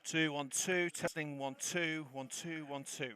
2, 1, 2, testing 1, 2, 1, 2, 1, 2.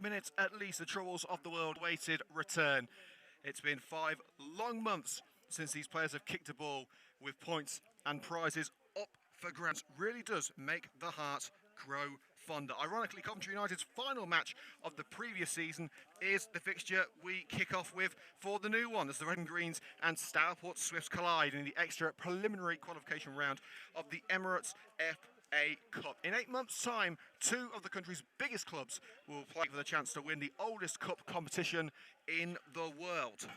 Minutes at least, the troubles of the world waited return. It's been 5 long months since these players have kicked a ball with points and prizes up for grabs. Really does make the heart grow fonder. Ironically, Coventry United's final match of the previous season is the fixture we kick off with for the new one, as the Red and Greens and Stourport Swifts collide in the extra preliminary qualification round of the Emirates FA Cup. In 8 months' time, 2 of the country's biggest clubs will play for the chance to win the oldest cup competition in the world.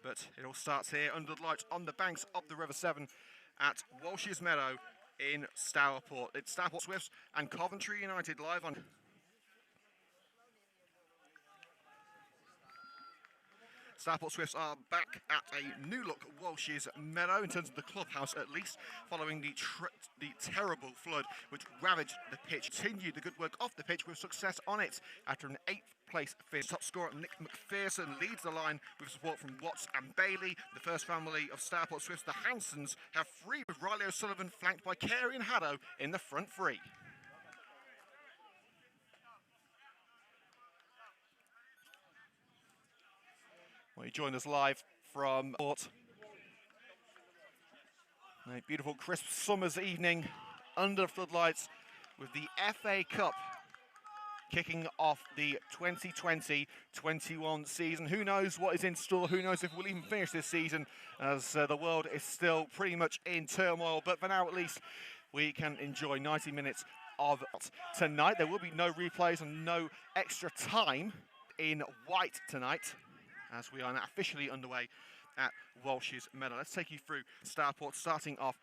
But it all starts here under the lights on the banks of the River Severn at Walsh's Meadow in Stourport. It's Stourport Swifts and Coventry United live on. Stourport Swifts are back at a new-look Walsh's Meadow, in terms of the clubhouse at least, following the terrible flood which ravaged the pitch. Continued the good work off the pitch with success on it after an 8th-place finish. Top scorer Nick McPherson leads the line with support from Watts and Bailey. The first family of Stourport Swifts, the Hansons, have 3 with Riley O'Sullivan flanked by Carey and Haddow in the front 3. Well, you join us live from Port. A beautiful crisp summer's evening under the floodlights with the FA Cup kicking off the 2020-21 season. Who knows what is in store? Who knows if we'll even finish this season, as the world is still pretty much in turmoil. But for now, at least, we can enjoy 90 minutes of tonight. There will be no replays and no extra time in white tonight, as we are now officially underway at Walsh's Meadow. Let's take you through Stourport, starting off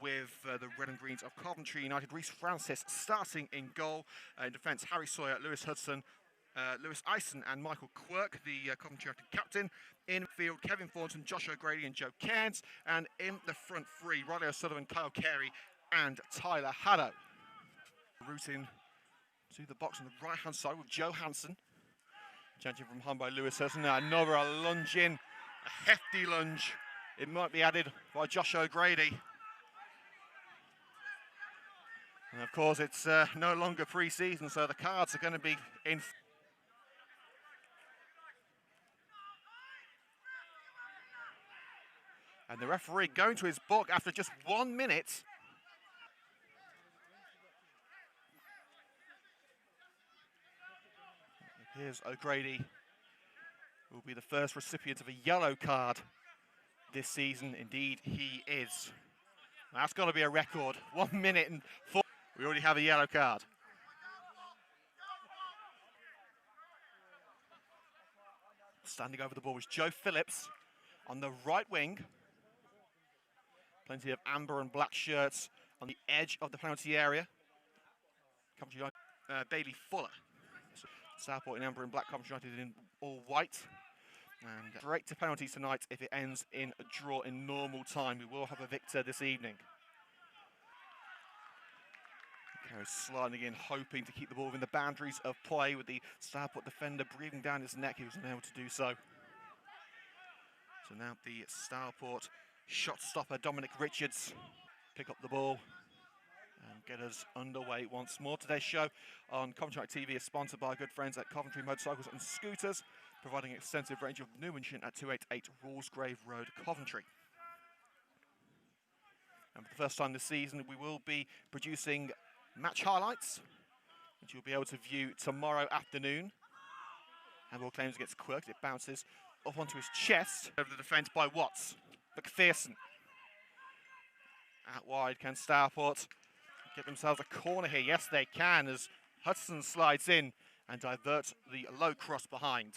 with the Red and Greens of Coventry United. Reece Francis starting in goal. In defence, Harry Sawyer, Lewis Hudson, Lewis Eisen and Michael Quirk, the Coventry United captain. In field, Kevin Thornton, Josh O'Grady and Joe Cairns. And in the front 3, Riley O'Sullivan, Kyle Carey and Tyler Haddow. Route in to the box on the right-hand side with Joe Hansen. Changing from home by Lewis Hudson. Now another lunge in, a hefty lunge. It might be added by Josh O'Grady. And of course, it's no longer pre-season, so the cards are going to be in. And the referee going to his book after just 1 minute. Here's O'Grady, who will be the first recipient of a yellow card this season. Indeed, he is. That's got to be a record. 1 minute and 4. We already have a yellow card. Standing over the ball was Joe Phillips on the right wing. Plenty of amber and black shirts on the edge of the penalty area. Coventry United, Bailey Fuller. Stourport in amber and black, Coventry United in all white. And straight to penalties tonight. If it ends in a draw in normal time, we will have a victor this evening. Carey's sliding in, hoping to keep the ball within the boundaries of play, with the Stourport defender breathing down his neck. He was unable to do so. So now the Stourport shot stopper, Dominic Richards, pick up the ball and get us underway once more. Today's show on Coventry TV is sponsored by our good friends at Coventry Motorcycles and Scooters, providing an extensive range of new and at 288 Rawlsgrave Road, Coventry. And for the first time this season, we will be producing match highlights, which you'll be able to view tomorrow afternoon. Handball claims against Quirk. It bounces up onto his chest over the defence by Watts. McPherson. Out wide, can Stourport get themselves a corner here? Yes, they can, as Hudson slides in and diverts the low cross behind.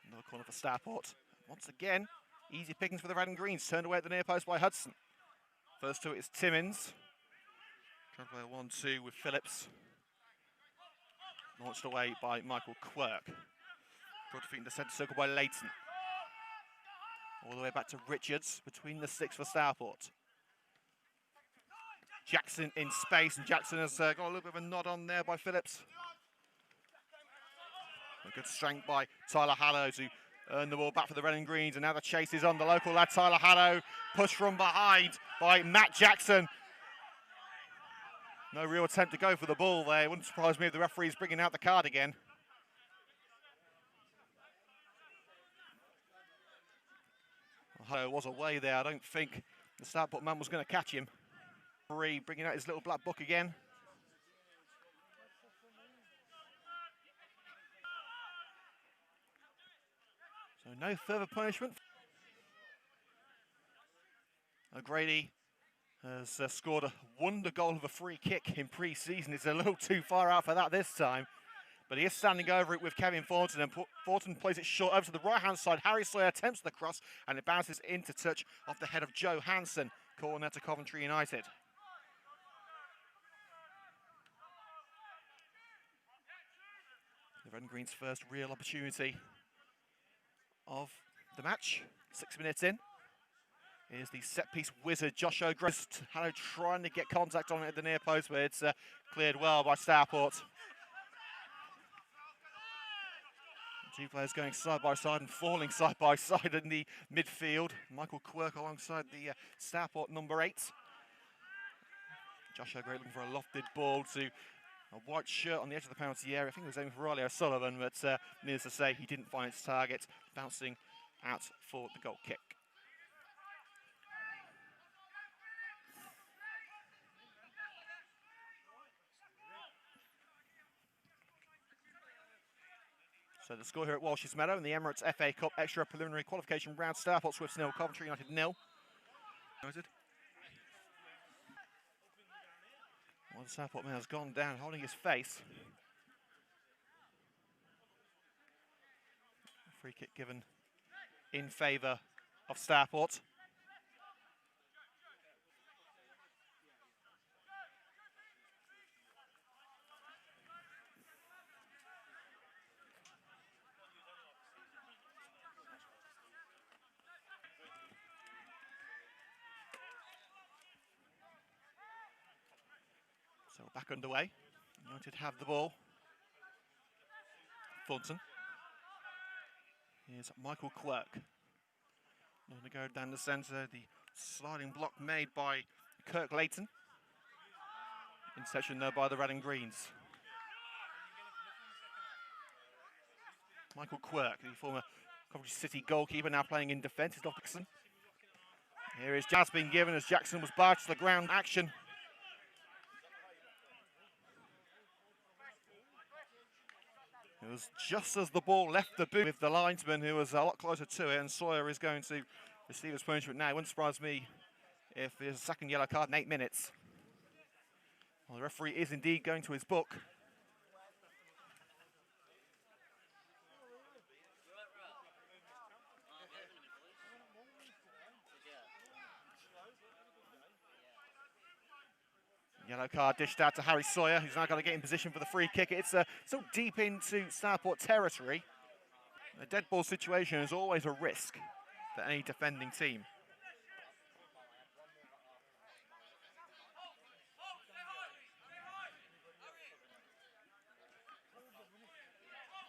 Another corner for Stourport. Once again, easy pickings for the red and greens. Turned away at the near post by Hudson. First to it is Timmins. Trying to play a 1-2 with Phillips. Launched away by Michael Quirk. Brought to feet in the centre circle by Leighton. All the way back to Richards, between the sticks for Stourport. Jackson in space, and Jackson has got a little bit of a nod on there by Phillips. A good strength by Tyler Hallow to earn the ball back for the red and greens, and now the chase is on. The local lad Tyler Hallow, pushed from behind by Matt Jackson. No real attempt to go for the ball there. It wouldn't surprise me if the referee's bringing out the card again. Well, Hallow was away there. I don't think the Stourport man was going to catch him. Referee bringing out his little black book again. So no further punishment. O'Grady has scored a wonder goal of a free kick in pre-season. It's a little too far out for that this time, but he is standing over it with Kevin Thornton, and Thornton plays it short over to the right-hand side. Harry Slayer attempts the cross, and it bounces into touch off the head of Joe Hansen. Corner to Coventry United. The Red and Green's first real opportunity of the match. 6 minutes in. Here's the set-piece wizard, Josh O'Grady. Hallow trying to get contact on it at the near post, but it's cleared well by Stourport. Two players going side by side and falling side by side in the midfield. Michael Quirk alongside the Stourport number 8. Josh O'Grady looking for a lofted ball to a white shirt on the edge of the penalty area. I think it was aiming for Riley O'Sullivan, but needless to say, he didn't find its target, bouncing out for the goal kick. So the score here at Walsh's Meadow in the Emirates FA Cup extra preliminary qualification round. Stourport Swifts 0, Coventry United 0. Well, the Stourport man has gone down, holding his face. Free kick given in favour of Stourport. So back underway. United have the ball. Thornton. Here's Michael Quirk. Going to go down the centre. The sliding block made by Kirk Leighton. Interception there by the red and greens. Michael Quirk, the former Coventry City goalkeeper, now playing in defence, is Dixon. Here is Jazz being given as Jackson was barred to the ground. Action. It was just as the ball left the boot with the linesman, who was a lot closer to it, and Sawyer is going to receive his punishment now. It wouldn't surprise me if there's a second yellow card in 8 minutes. Well, the referee is indeed going to his book. Yellow card dished out to Harry Sawyer, who's now got to get in position for the free kick. It's still deep into Stourport territory. A dead ball situation is always a risk for any defending team.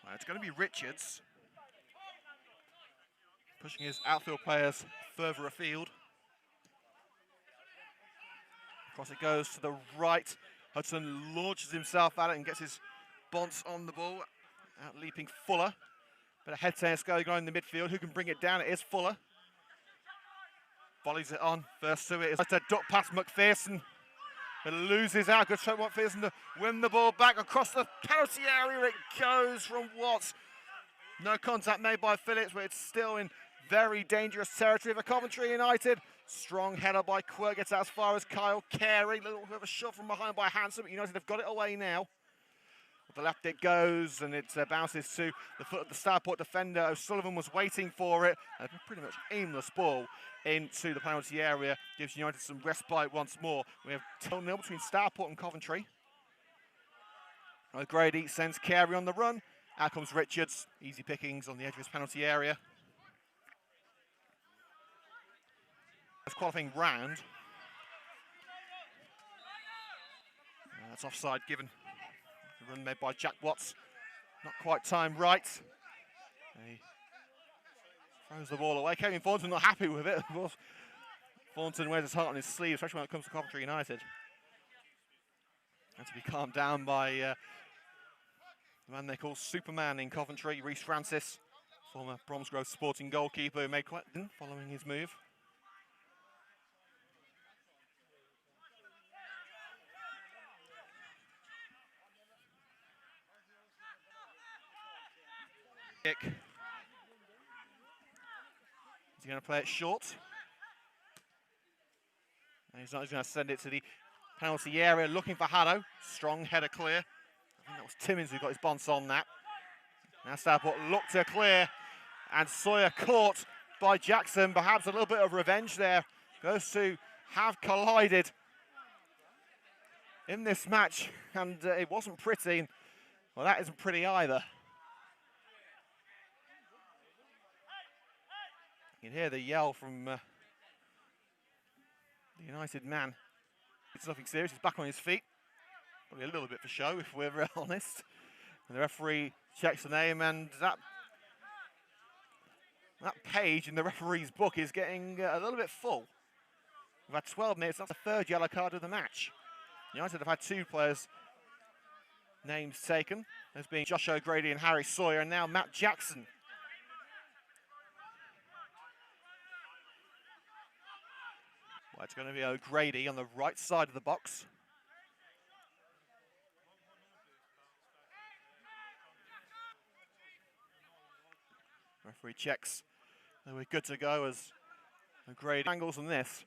Well, it's going to be Richards pushing his outfield players further afield. Across it goes to the right. Hudson launches himself at it and gets his bounce on the ball. Out leaping Fuller. Bit of head tennis going on in the midfield. Who can bring it down? It is Fuller. Volleys it on. First to it is a duck past McPherson. But loses out. Good try McPherson to win the ball back across the penalty area. It goes from Watts. No contact made by Phillips, but it's still in very dangerous territory for Coventry United. Strong header by Quirk, gets out as far as Kyle Carey. Little bit of a shot from behind by Hanson, but United have got it away now. With the left it goes, and it bounces to the foot of the Stourport defender. O'Sullivan was waiting for it. A pretty much aimless ball into the penalty area. Gives United some respite once more. We have 2-0 between Stourport and Coventry. O'Grady sends Carey on the run. Out comes Richards. Easy pickings on the edge of his penalty area. Qualifying round. That's offside given. The run made by Jack Watts. Not quite timed right. He throws the ball away. Kevin Thornton not happy with it. Of course, Thornton wears his heart on his sleeve, especially when it comes to Coventry United. Had to be calmed down by the man they call Superman in Coventry, Rhys Francis, former Bromsgrove Sporting goalkeeper who made quite following his move. Is he going to play it short? And he's not. He's going to send it to the penalty area, looking for Haddo. Strong header clear. I think that was Timmins who got his bounce on that. Now Stourport look to clear, and Sawyer caught by Jackson. Perhaps a little bit of revenge there. Those two have collided in this match, and it wasn't pretty. Well, that isn't pretty either. You can hear the yell from the United man. It's nothing serious, he's back on his feet. Probably a little bit for show, if we're honest. And the referee checks the name, and that page in the referee's book is getting a little bit full. We've had 12 minutes, that's the third yellow card of the match. United have had 2 players' names taken. There's been Josh O'Grady and Harry Sawyer, and now Matt Jackson. Well, it's going to be O'Grady on the right side of the box. Referee checks that we're good to go as O'Grady angles on this.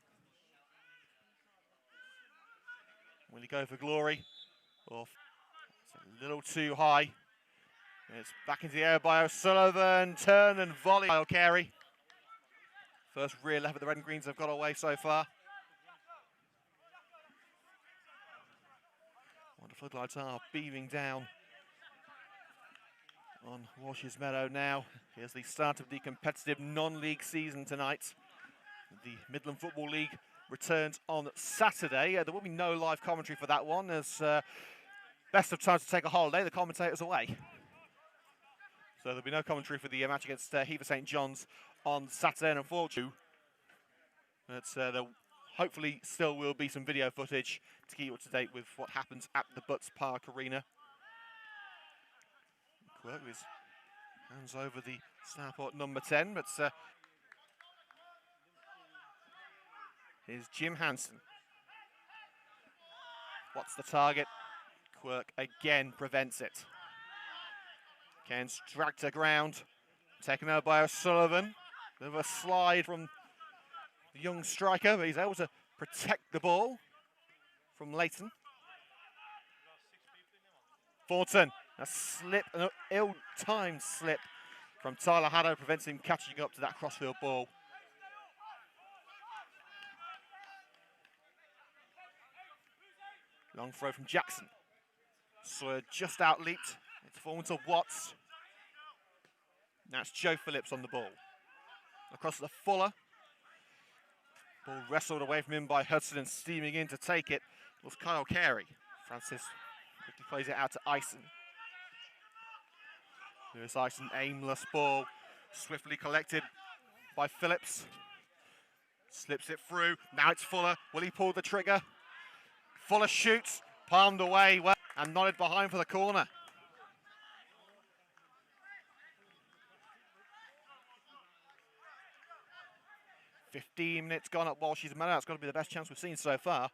Will he go for glory? Or it's a little too high. It's back into the air by O'Sullivan. Turn and volley. Kyle Carey. First real effort the Red and Greens have got away so far. The floodlights are beaming down on Walsh's Meadow now. Here's the start of the competitive non-league season tonight. The Midland Football League returns on Saturday. There will be no live commentary for that one, as best of times to take a holiday, the commentator's away. So there'll be no commentary for the match against Hever St John's on Saturday, and unfortunately, but there hopefully still will be some video footage to keep you up to date with what happens at the Butts Park Arena. Quirk with his hands over the Stourport number 10, but here's Jim Hanson. What's the target? Quirk again prevents it. Ken's dragged to ground, taken out by O'Sullivan. Bit of a slide from the young striker, but he's able to protect the ball from Leighton. Thornton, a slip, an ill-timed slip from Tyler Haddo prevents him catching up to that crossfield ball. Long throw from Jackson. Sawyer just out leaped. It's forward to Watts. That's Joe Phillips on the ball. Across to the Fuller. Ball wrestled away from him by Hudson, and steaming in to take it was Kyle Carey. Francis quickly plays it out to Ison. Lewis Ison, aimless ball, swiftly collected by Phillips. Slips it through. Now it's Fuller. Will he pull the trigger? Fuller shoots, palmed away well, and nodded behind for the corner. "15 minutes gone up while she's mad out. It's got to be the best chance we've seen so far.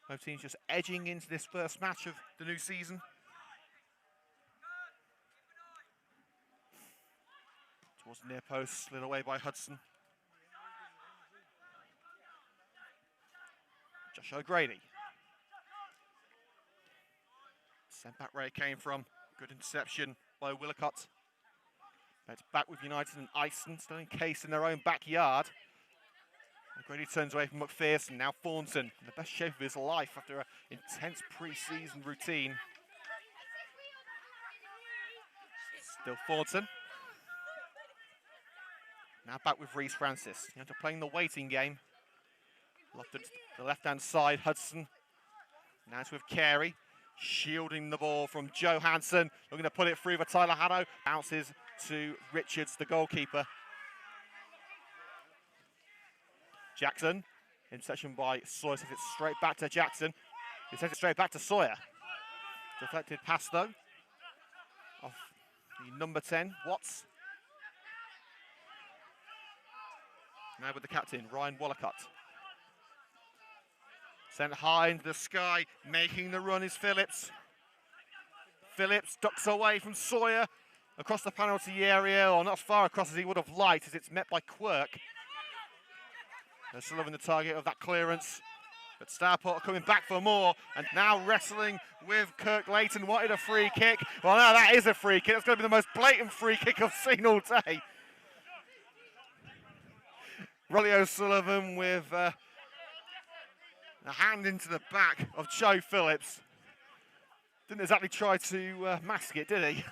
Both teams just edging into this first match of the new season. Towards the near post, slid away by Hudson. Josh O'Grady. Sent back where it came from. Good interception by Willicott. It's back with United and Ison, still encased in their own backyard. O'Grady turns away from McPherson, now Thornton, in the best shape of his life after an intense pre-season routine. Still Thornton. Now back with Reese Francis. They're playing the waiting game. Lofted to the left-hand side, Hudson. Now it's with Carey, shielding the ball from Johansson. Looking to put it through for Tyler Haddo. Bounces to Richards, the goalkeeper. Jackson, interception by Sawyer, sends it straight back to Jackson. He sends it straight back to Sawyer. Deflected pass though, off the number 10, Watts. Now with the captain, Ryan Wallicott. Sent high into the sky, making the run is Phillips. Phillips ducks away from Sawyer across the penalty area, or not as far across as he would have liked, as it's met by Quirk. They're still having the target of that clearance, but Stourport coming back for more, and now wrestling with Kirk Layton. Wanted a free kick. Well, now that is a free kick. That's going to be the most blatant free kick I've seen all day. Rolly O'Sullivan with a hand into the back of Joe Phillips. Didn't exactly try to mask it, did he?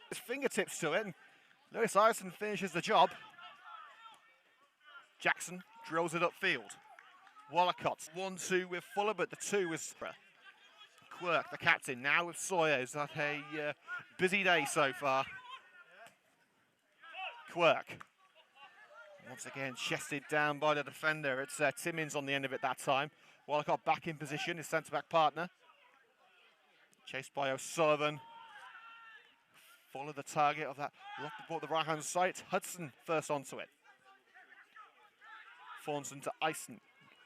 His fingertips to it, and Lewis Ison finishes the job. Jackson drills it upfield. Wallicott 1-2 with Fuller, but the 2 is Quirk, the captain, now with Sawyer. Is that a busy day so far? Quirk. Once again, chested down by the defender. It's Timmins on the end of it that time. Wallicott back in position, his centre-back partner. Chased by O'Sullivan. Follow the target of that. Lock the ball at the right-hand side. It's Hudson first onto it. Thornton to Ison.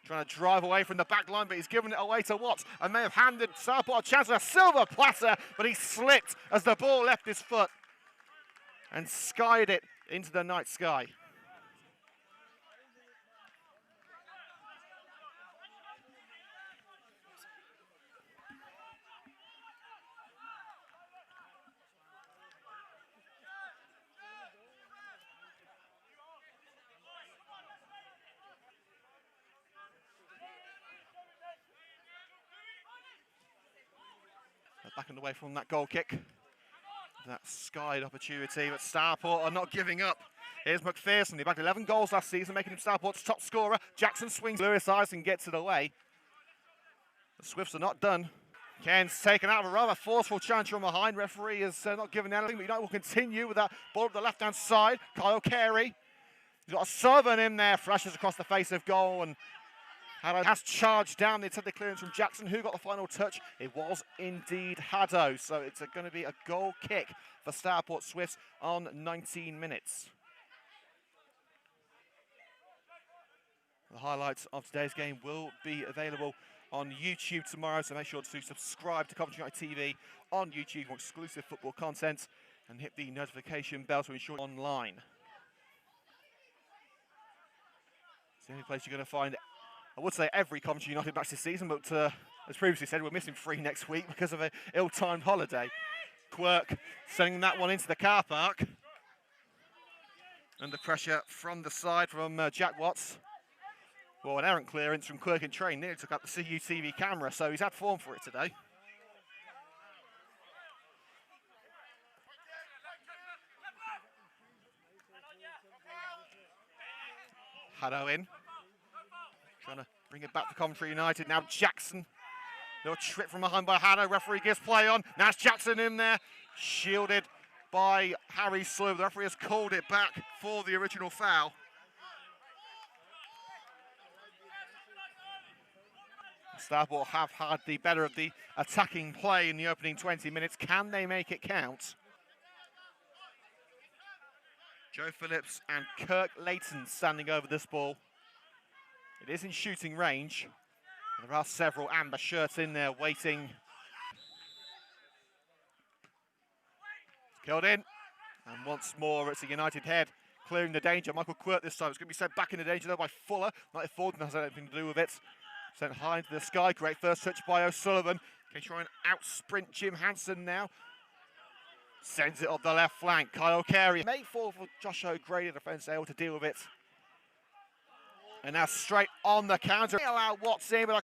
Trying to drive away from the back line, but he's given it away to Watts and may have handed Stourport a chance of a silver platter, but he slipped as the ball left his foot and skied it into the night sky. Backing away from that goal kick. That skied opportunity, but Stourport are not giving up. Here's McPherson. He bagged 11 goals last season, making him Stourport's top scorer. Jackson swings. Lewis Ison gets it away. The Swifts are not done. Ken's taken out of a rather forceful challenge from behind. Referee has not given anything, but United will continue with that ball up the left-hand side. Kyle Carey. He's got a Southern in there, flashes across the face of goal, and Haddo has charged down the attempted clearance from Jackson. Who got the final touch? It was indeed Haddo. So it's going to be a goal kick for Stourport Swifts on 19 minutes. The highlights of today's game will be available on YouTube tomorrow, so make sure to subscribe to Coventry United TV on YouTube for exclusive football content and hit the notification bell to ensure you're online. It's the only place you're going to find I would say every Coventry United match this season, but as previously said, we're missing 3 next week because of an ill-timed holiday. Quirk sending that one into the car park. Under pressure from the side from Jack Watts. Well, an errant clearance from Quirk in train nearly took out the CUTV camera, so he's had form for it today. Haddo in. Trying to bring it back to Coventry United. Now Jackson. Little trip from behind by Haddo. Referee gives play on. Now it's Jackson in there. Shielded by Harry Slew. The referee has called it back for the original foul. Stourport have had the better of the attacking play in the opening 20 minutes. Can they make it count? Joe Phillips and Kirk Layton standing over this ball. It is in shooting range. There are several amber shirts in there waiting. Killed in. And once more, it's a United head clearing the danger. Michael Quirk this time. It's going to be sent back in the danger though by Fuller. Not Forden has anything to do with it. Sent high into the sky. Great first touch by O'Sullivan. Can try and out-sprint Jim Hansen now. Sends it up the left flank. Kyle Carey. May fall for Josh O'Grady. Defence able to deal with it. And now straight on the counter. They allow Watts in, but